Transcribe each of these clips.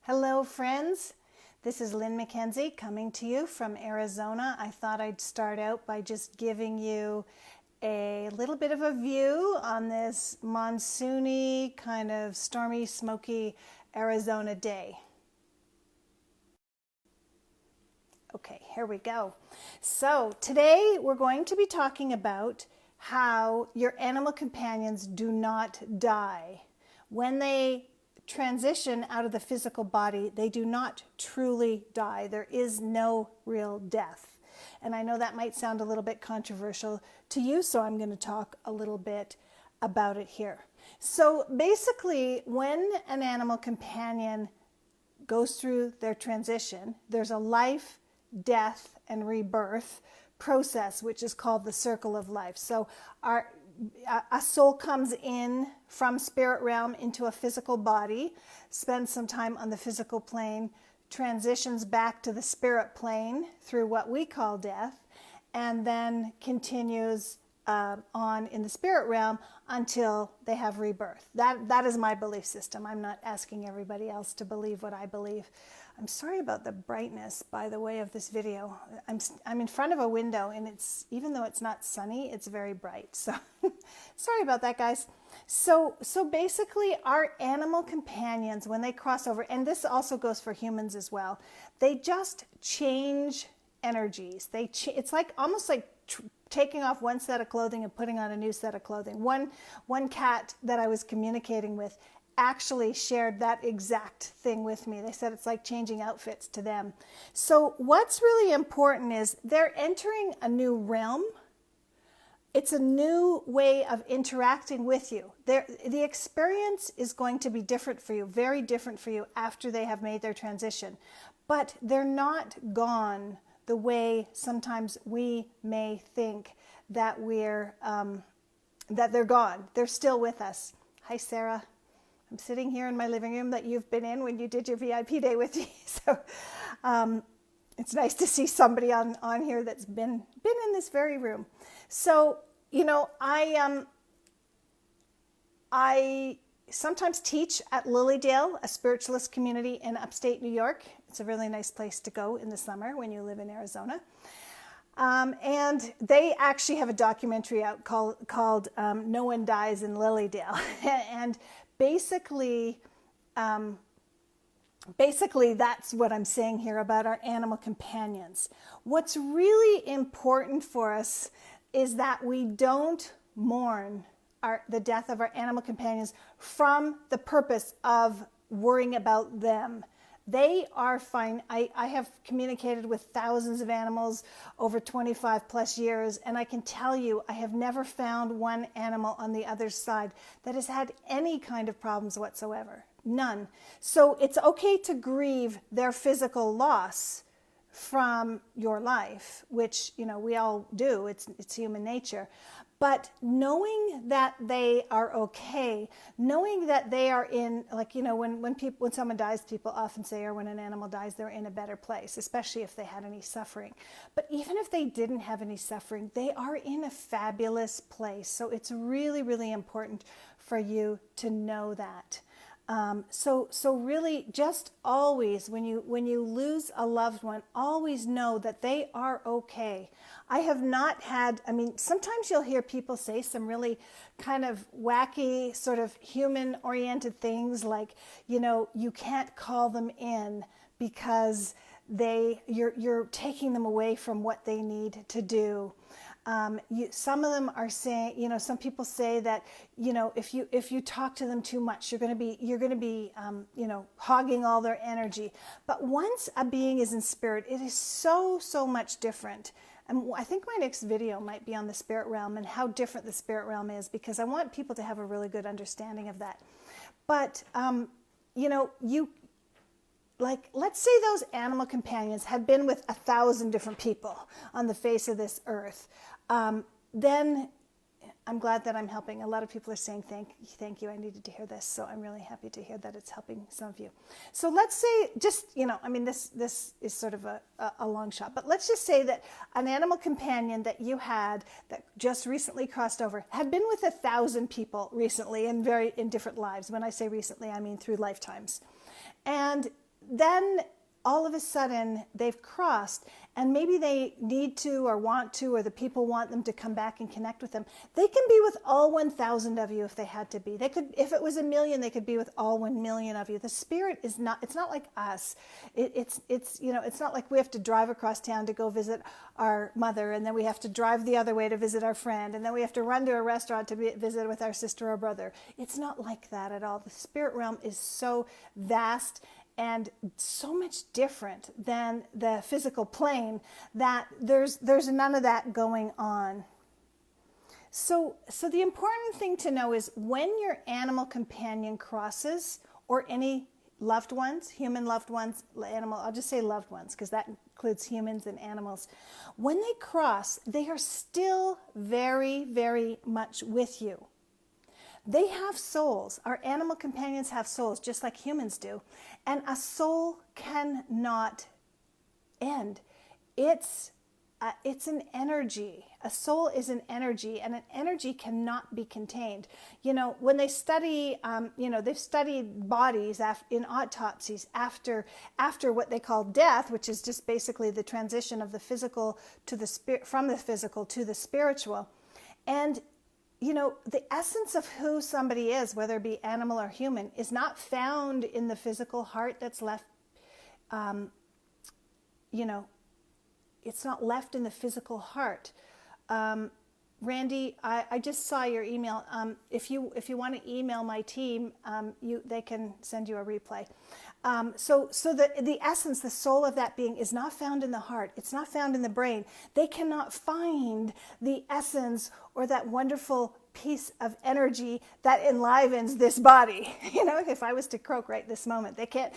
Hello, friends. This is Lynn McKenzie coming to you from Arizona. I thought I'd start out by just giving you a little bit of a view on this monsoony, kind of stormy, smoky Arizona day. Okay, here we go. So today we're going to be talking about how your animal companions do not die. When they transition out of the physical body, they do not truly die. There is no real death. And I know that might sound a little bit controversial to you, so I'm going to talk a little bit about it here. So basically, when an animal companion goes through their transition, there's a life, death, and rebirth process, which is called the circle of life. So a soul comes in from spirit realm into a physical body, spends some time on the physical plane, transitions back to the spirit plane through what we call death, and then continues on in the spirit realm until they have rebirth. That is my belief system. I'm not asking everybody else to believe what I believe. I'm sorry about the brightness, by the way, of this video. I'm in front of a window, and even though it's not sunny, it's very bright. So sorry about that, guys. So basically, our animal companions, when they cross over, and this also goes for humans as well, they just change energies. It's like almost like taking off one set of clothing and putting on a new set of clothing. One cat that I was communicating with actually shared that exact thing with me. They said it's like changing outfits to them. So what's really important is they're entering a new realm. It's a new way of interacting with you. The experience is going to be different for you, very different for you after they have made their transition. But they're not gone the way sometimes we may think that that they're gone. They're still with us. Hi, Sarah. I'm sitting here in my living room that you've been in when you did your VIP day with me. So it's nice to see somebody on here that's been in this very room. So, you know, I sometimes teach at Lilydale, a spiritualist community in upstate New York. It's a really nice place to go in the summer when you live in Arizona. And they actually have a documentary out called No One Dies in Lilydale. And basically that's what I'm saying here about our animal companions. What's really important for us is that we don't mourn the death of our animal companions from the purpose of worrying about them. They are fine. I have communicated with thousands of animals over 25 plus years, and I can tell you I have never found one animal on the other side that has had any kind of problems whatsoever. None. So it's okay to grieve their physical loss from your life, which, you know, we all do. It's human nature. But knowing that they are okay, knowing that they are in, like, you know, when someone dies, people often say, or when an animal dies, they're in a better place, especially if they had any suffering. But even if they didn't have any suffering, they are in a fabulous place. So it's really, really important for you to know that. So really, just always, when you lose a loved one, always know that they are okay. I have not had, sometimes you'll hear people say some really kind of wacky, sort of human-oriented things like, you know, you can't call them in because you're taking them away from what they need to do. Some of them are saying, you know, some people say that, you know, if you talk to them too much, you're going to be, you know, hogging all their energy. But once a being is in spirit, it is so much different. And I think my next video might be on the spirit realm and how different the spirit realm is, because I want people to have a really good understanding of that. But, you know, like, let's say those animal companions had been with 1,000 different people on the face of this earth. Then I'm glad that I'm helping. A lot of people are saying, thank you, I needed to hear this. So I'm really happy to hear that it's helping some of you. So let's say, just, you know, this is sort of a long shot, but let's just say that an animal companion that you had that just recently crossed over had been with 1,000 people recently in different lives. When I say recently, I mean through lifetimes. And then all of a sudden they've crossed, and maybe they need to or want to, or the people want them to come back and connect with them. They can be with all 1,000 of you if they had to be. They could, if it was 1,000,000, they could be with all 1,000,000 of you. The spirit is not, it's not like us. It's it's not like we have to drive across town to go visit our mother, and then we have to drive the other way to visit our friend, and then we have to run to a restaurant to visit with our sister or brother. It's not like that at all. The spirit realm is so vast and so much different than the physical plane that there's none of that going on. So the important thing to know is when your animal companion crosses, or any loved ones, human loved ones, animal, I'll just say loved ones because that includes humans and animals. When they cross, they are still very, very much with you. They have souls. Our animal companions have souls, just like humans do. And a soul cannot end. It's an energy. A soul is an energy, and an energy cannot be contained. You know, when they study, they've studied bodies in autopsies after what they call death, which is just basically the transition of the physical to the spirit, from the physical to the spiritual. And you know, the essence of who somebody is, whether it be animal or human, is not found in the physical heart that's left, it's not left in the physical heart. Randy, I just saw your email. If you want to email my team, they can send you a replay. So the essence, the soul of that being is not found in the heart. It's not found in the brain. They cannot find the essence or that wonderful piece of energy that enlivens this body. You know, if I was to croak right this moment, they can't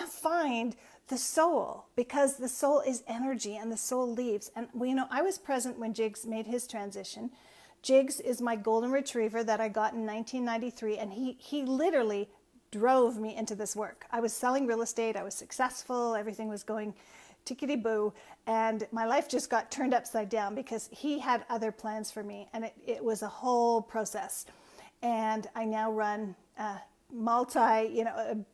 find the soul, because the soul is energy and the soul leaves. And I was present when Jiggs made his transition. Jiggs is my golden retriever that I got in 1993, and he literally drove me into this work. I was selling real estate, I was successful, everything was going tickety-boo, and my life just got turned upside down because he had other plans for me, and it was a whole process. And I now run a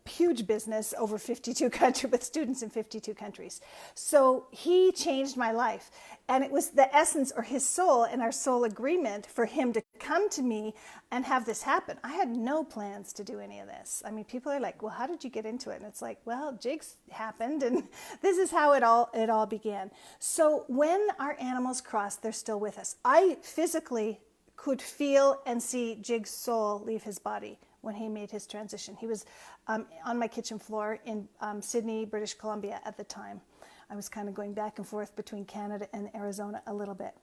huge business over 52 countries, with students in 52 countries. So he changed my life, and it was the essence, or his soul, and our soul agreement for him to come to me and have this happen. I had no plans to do any of this. I mean, people are like, well, how did you get into it? And it's like, well, Jiggs happened, and this is how it all began. So when our animals cross, they're still with us. I physically could feel and see Jiggs' soul leave his body when he made his transition. He was on my kitchen floor in Sydney, British Columbia at the time. I was kind of going back and forth between Canada and Arizona a little bit.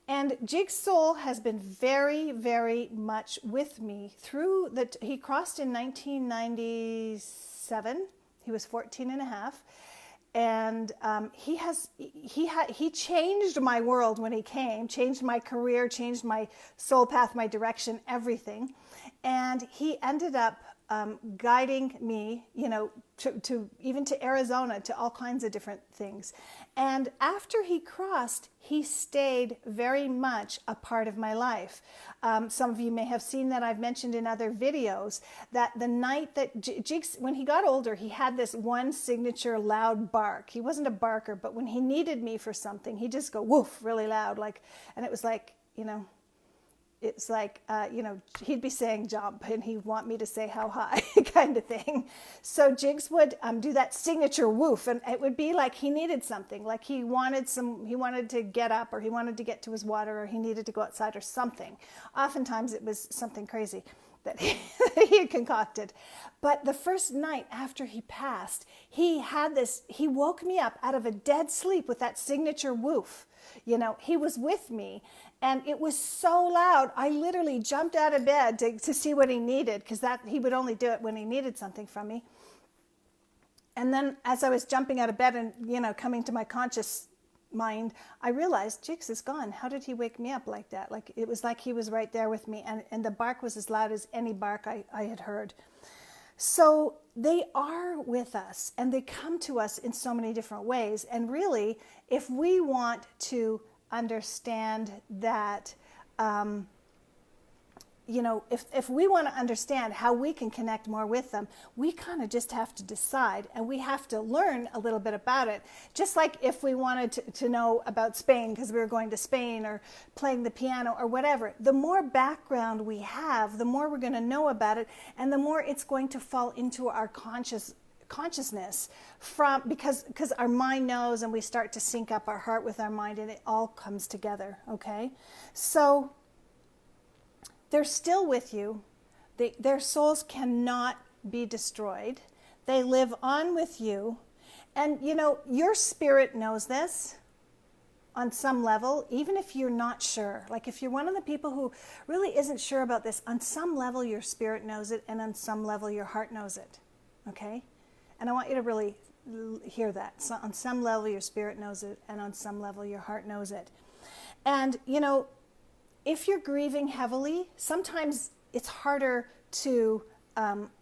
And Jiggs' soul has been very, very much with me through he crossed in 1997. He was 14 and a half. And he changed my world when he came, changed my career, changed my soul path, my direction, everything. And he ended up guiding me, to even to Arizona, to all kinds of different things. And after he crossed, he stayed very much a part of my life. Some of you may have seen that I've mentioned in other videos that the night that Jiggs, when he got older, he had this one signature loud bark. He wasn't a barker, but when he needed me for something, he'd just go woof really loud, and it was like, it's like, he'd be saying jump and he'd want me to say how high kind of thing. So Jiggs would do that signature woof, and it would be like he needed something, like he wanted to get up, or he wanted to get to his water, or he needed to go outside or something. Oftentimes it was something crazy that he had concocted. But the first night after he passed, he woke me up out of a dead sleep with that signature woof. He was with me, and it was so loud. I literally jumped out of bed to see what he needed, because he would only do it when he needed something from me. And then as I was jumping out of bed and, coming to my conscious mind, I realized Jiggs is gone. How did he wake me up like that? Like, it was like he was right there with me, and the bark was as loud as any bark I had heard. So they are with us, and they come to us in so many different ways. And really, if we want to understand that, if we want to understand how we can connect more with them, we kind of just have to decide, and we have to learn a little bit about it. Just like if we wanted to know about Spain because we were going to Spain or playing the piano or whatever, the more background we have, the more we're going to know about it, and the more it's going to fall into our consciousness because our mind knows, and we start to sync up our heart with our mind, and it all comes together. Okay, so they're still with you. Their souls cannot be destroyed. They live on with you. And, your spirit knows this on some level, even if you're not sure. Like if you're one of the people who really isn't sure about this, on some level your spirit knows it, and on some level your heart knows it. Okay? And I want you to really hear that. So on some level your spirit knows it, and on some level your heart knows it. And, if you're grieving heavily, sometimes it's harder to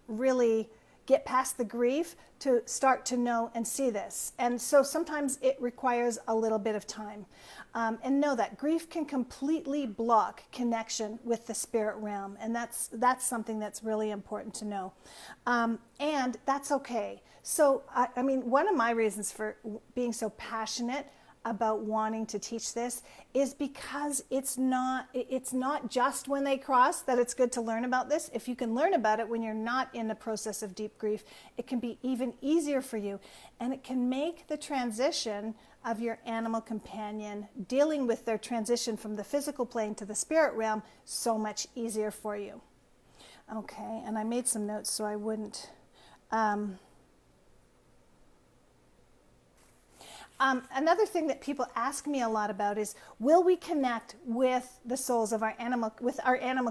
really get past the grief to start to know and see this. And so sometimes it requires a little bit of time. And know that grief can completely block connection with the spirit realm. And that's something that's really important to know. And that's okay. So, one of my reasons for being so passionate about wanting to teach this is because it's not just when they cross that it's good to learn about this. If you can learn about it when you're not in the process of deep grief, it can be even easier for you, and it can make the transition of your animal companion dealing with their transition from the physical plane to the spirit realm so much easier for you. Okay, and I made some notes so I wouldn't another thing that people ask me a lot about is, will we connect with the souls of our animal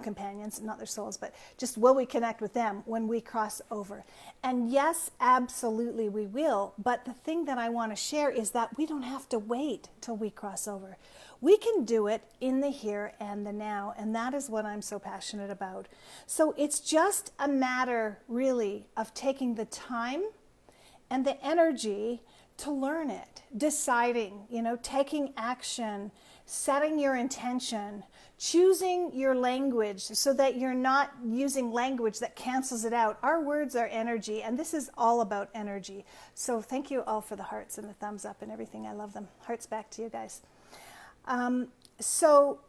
companions, not their souls, but just will we connect with them when we cross over? And yes, absolutely we will. But the thing that I want to share is that we don't have to wait till we cross over. We can do it in the here and the now, and that is what I'm so passionate about. So it's just a matter, really, of taking the time and the energy to learn it, deciding, taking action, setting your intention, choosing your language so that you're not using language that cancels it out. Our words are energy, and this is all about energy. So thank you all for the hearts and the thumbs up and everything. I love them. Hearts back to you guys. So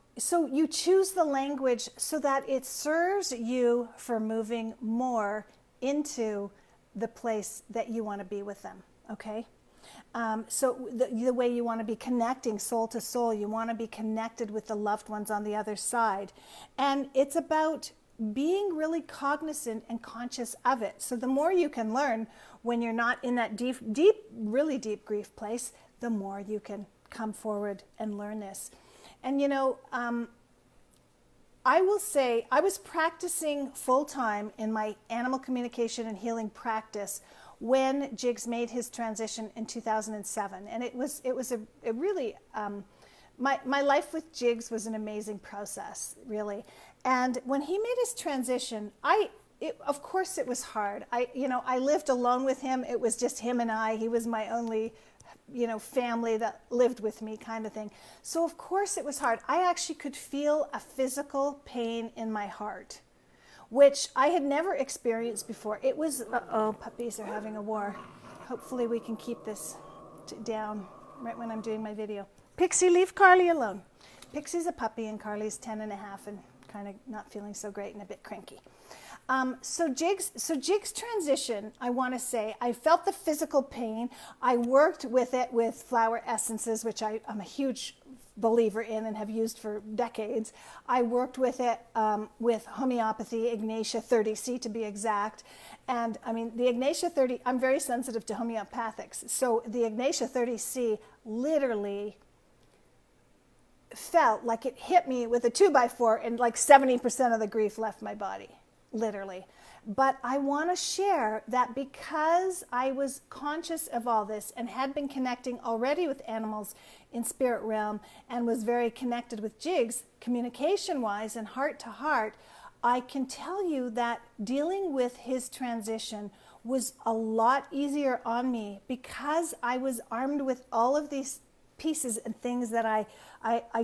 you choose the language so that it serves you for moving more into the place that you want to be with them, okay? So the way you want to be connecting soul to soul, you want to be connected with the loved ones on the other side. And it's about being really cognizant and conscious of it. So the more you can learn when you're not in that really deep grief place, the more you can come forward and learn this. And I will say I was practicing full time in my animal communication and healing practice when Jiggs made his transition in 2007. And it was a really, my life with Jiggs was an amazing process, really. And when he made his transition, of course it was hard. I lived alone with him. It was just him and I. He was my only, family that lived with me, kind of thing. So of course it was hard. I actually could feel a physical pain in my heart, which I had never experienced before. It was, puppies are having a war. Hopefully we can keep this down right when I'm doing my video. Pixie, leave Carly alone. Pixie's a puppy and Carly's 10 and a half and kind of not feeling so great and a bit cranky. So Jiggs transition, I want to say, I felt the physical pain. I worked with it with flower essences, which I'm a huge believer in and have used for decades. I worked with it with homeopathy, Ignatia 30C to be exact. And the Ignatia 30, I'm very sensitive to homeopathics. So the Ignatia 30C literally felt like it hit me with a 2x4 and like 70% of the grief left my body, literally. But I want to share that because I was conscious of all this and had been connecting already with animals in spirit realm and was very connected with Jiggs, communication-wise and heart to heart, I can tell you that dealing with his transition was a lot easier on me because I was armed with all of these pieces and things that I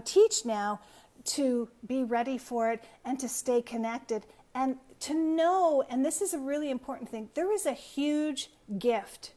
teach now to be ready for it and to stay connected and to know, and this is a really important thing, there is a huge gift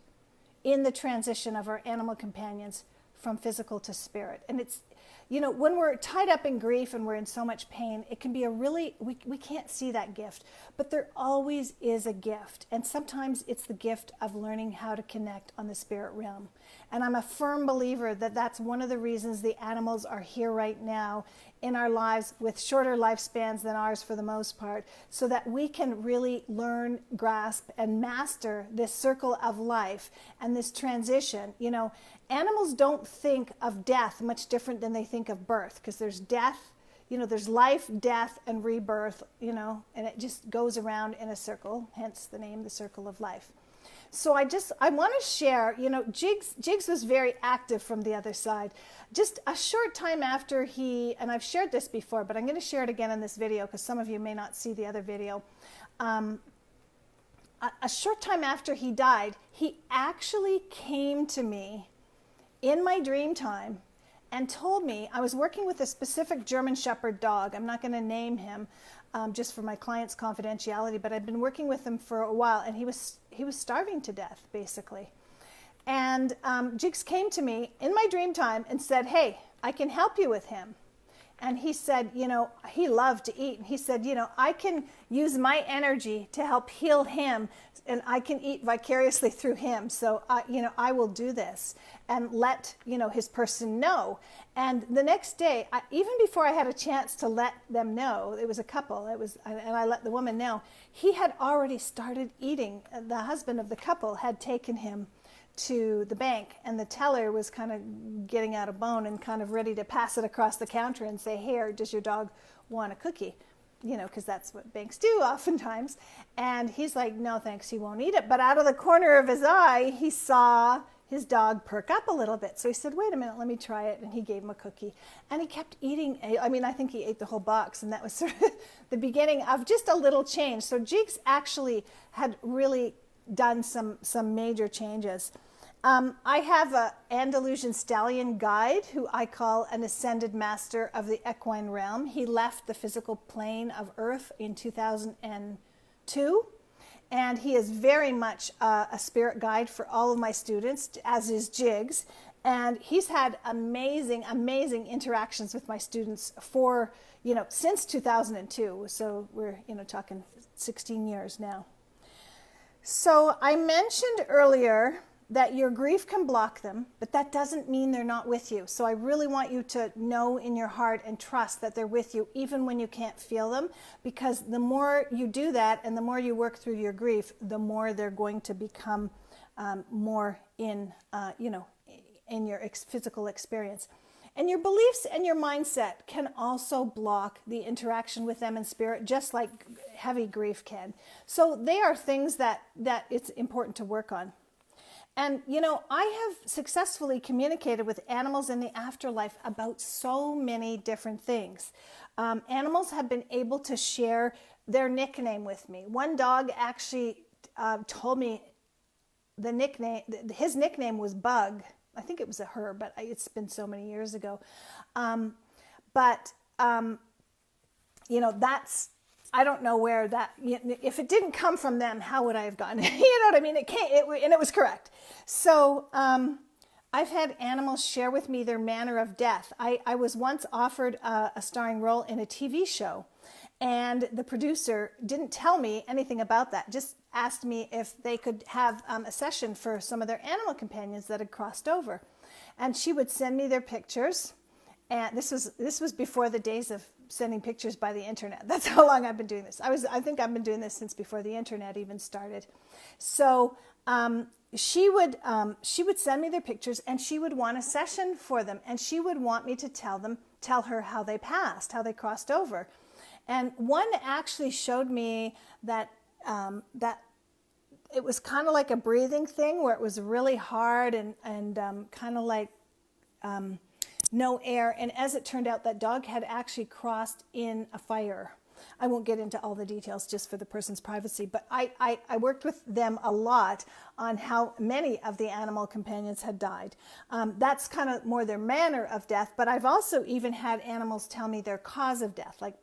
in the transition of our animal companions from physical to spirit. And it's, you know, when we're tied up in grief and we're in so much pain, it can be a really, we can't see that gift, but there always is a gift. And sometimes it's the gift of learning how to connect on the spirit realm. And I'm a firm believer that that's one of the reasons the animals are here right now in our lives with shorter lifespans than ours for the most part, so that we can really learn, grasp, and master this circle of life and this transition. You know, animals don't think of death much different than they think of birth, because there's death, you know, there's life, death, and rebirth, you know, and it just goes around in a circle, hence the name, the circle of life. So I want to share, you know, Jiggs was very active from the other side. Just a short time after and I've shared this before, but I'm going to share it again in this video because some of you may not see the other video. A short time after he died, he actually came to me in my dream time and told me, I was working with a specific German Shepherd dog. I'm not going to name him just for my client's confidentiality, but I've been working with him for a while, and he was starving to death, basically. And Jiggs came to me in my dream time and said, hey, I can help you with him. And he said, you know, he loved to eat. And he said, you know, I can use my energy to help heal him, and I can eat vicariously through him. So, you know, I will do this and let, you know, his person know. And the next day, even before I had a chance to let them know, it was a couple, and I let the woman know, he had already started eating. The husband of the couple had taken him to the bank, and the teller was kind of getting out a bone and kind of ready to pass it across the counter and say, here, does your dog want a cookie? You know, because that's what banks do oftentimes. And he's like, no, thanks, he won't eat it. But out of the corner of his eye, he saw his dog perk up a little bit. So he said, wait a minute, let me try it. And he gave him a cookie. And he kept eating. I mean, I think he ate the whole box. And that was sort of the beginning of just a little change. So Jiggs actually had really done some major changes. I have an Andalusian stallion guide who I call an ascended master of the equine realm. He left the physical plane of Earth in 2002, and he is very much a spirit guide for all of my students, as is Jiggs. And he's had amazing, amazing interactions with my students for, you know, since 2002. So we're, you know, talking 16 years now. So I mentioned earlier that your grief can block them, but that doesn't mean they're not with you. So I really want you to know in your heart and trust that they're with you, even when you can't feel them, because the more you do that and the more you work through your grief, the more they're going to become more in, you know, in your physical experience. And your beliefs and your mindset can also block the interaction with them in spirit, just like heavy grief can. So they are things that it's important to work on. And, you know, I have successfully communicated with animals in the afterlife about so many different things. Animals have been able to share their nickname with me. One dog actually told me the nickname, his nickname was Bug. I think it was a her, but it's been so many years ago. You know, that's, I don't know where that, if it didn't come from them, how would I have gotten it? You know what I mean? It can't, and it was correct. So I've had animals share with me their manner of death. I was once offered a starring role in a TV show, and the producer didn't tell me anything about that, just asked me if they could have a session for some of their animal companions that had crossed over. And she would send me their pictures. And this was before the days of sending pictures by the internet. That's how long I've been doing this. I think I've been doing this since before the internet even started. So she would send me their pictures, and she would want a session for them, and she would want me to tell her how they passed, how they crossed over. And one actually showed me that it was kind of like a breathing thing, where it was really hard and kind of like no air. And as it turned out, that dog had actually crossed in a fire. I won't get into all the details just for the person's privacy, but I worked with them a lot on how many of the animal companions had died. That's kind of more their manner of death, but I've also even had animals tell me their cause of death, like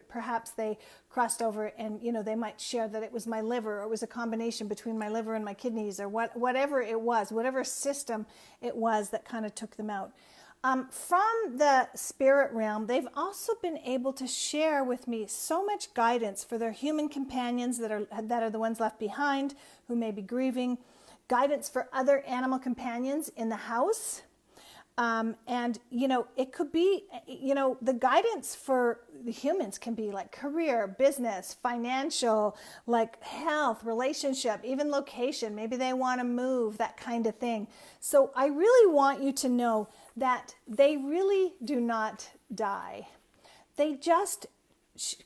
perhaps they crossed over and, you know, they might share that it was my liver, or it was a combination between my liver and my kidneys, or whatever it was, whatever system it was that kind of took them out. From the spirit realm, they've also been able to share with me so much guidance for their human companions that are the ones left behind who may be grieving, guidance for other animal companions in the house. And, you know, it could be, you know, the guidance for the humans can be like career, business, financial, like health, relationship, even location. Maybe they want to move, that kind of thing. So I really want you to know that they really do not die. They just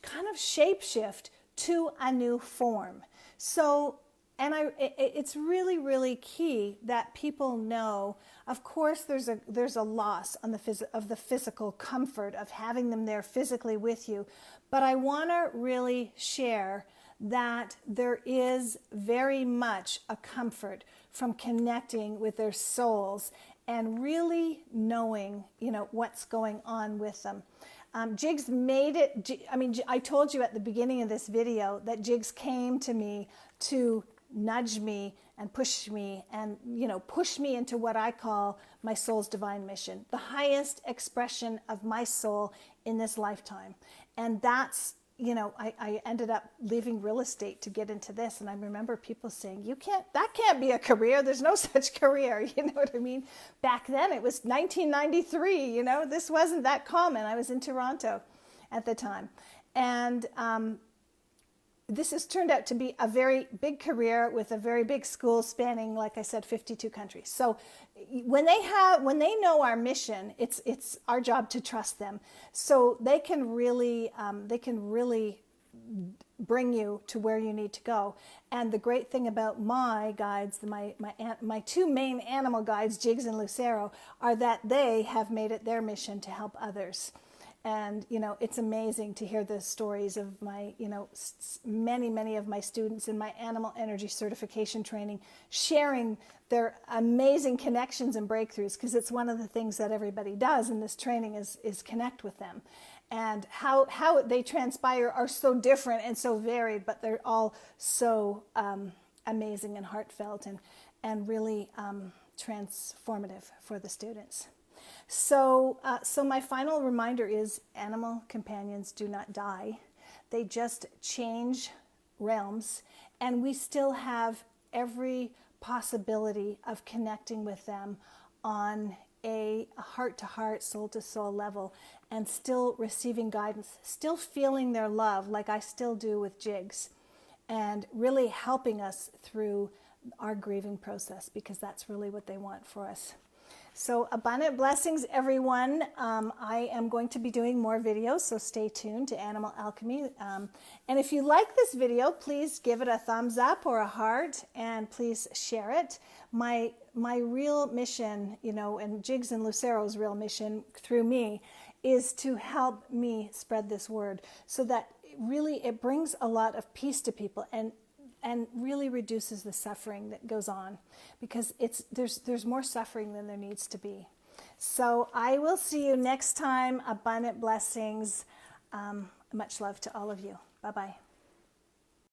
kind of shapeshift to a new form. So, and it's really, really key that people know. Of course, there's a loss on of the physical comfort of having them there physically with you, but I want to really share that there is very much a comfort from connecting with their souls and really knowing, you know, what's going on with them. Jiggs made it. I mean, I told you at the beginning of this video that Jiggs came to me to nudge me and push me and, you know, push me into what I call my soul's divine mission, the highest expression of my soul in this lifetime. And that's, you know, I ended up leaving real estate to get into this. And I remember people saying, that can't be a career. There's no such career. You know what I mean? Back then it was 1993, you know, this wasn't that common. I was in Toronto at the time. And, this has turned out to be a very big career with a very big school spanning, like I said, 52 countries. So when they know our mission, it's our job to trust them. So they can really bring you to where you need to go. And the great thing about my guides, my two main animal guides, Jiggs and Lucero, are that they have made it their mission to help others. And, you know, it's amazing to hear the stories of my, you know, many of my students in my animal energy certification training, sharing their amazing connections and breakthroughs, because it's one of the things that everybody does in this training is connect with them. And how they transpire are so different and so varied, but they're all so amazing and heartfelt and really transformative for the students. So my final reminder is animal companions do not die. They just change realms, and we still have every possibility of connecting with them on a heart-to-heart, soul-to-soul level, and still receiving guidance, still feeling their love like I still do with Jiggs, and really helping us through our grieving process, because that's really what they want for us. So abundant blessings, everyone. I am going to be doing more videos, so stay tuned to Animal Alchemy. And if you like this video, please give it a thumbs up or a heart, and please share it. My real mission, you know, and Jiggs and Lucero's real mission through me is to help me spread this word so that it brings a lot of peace to people and really reduces the suffering that goes on, because there's more suffering than there needs to be. So I will see you next time. Abundant blessings. Much love to all of you. Bye-bye.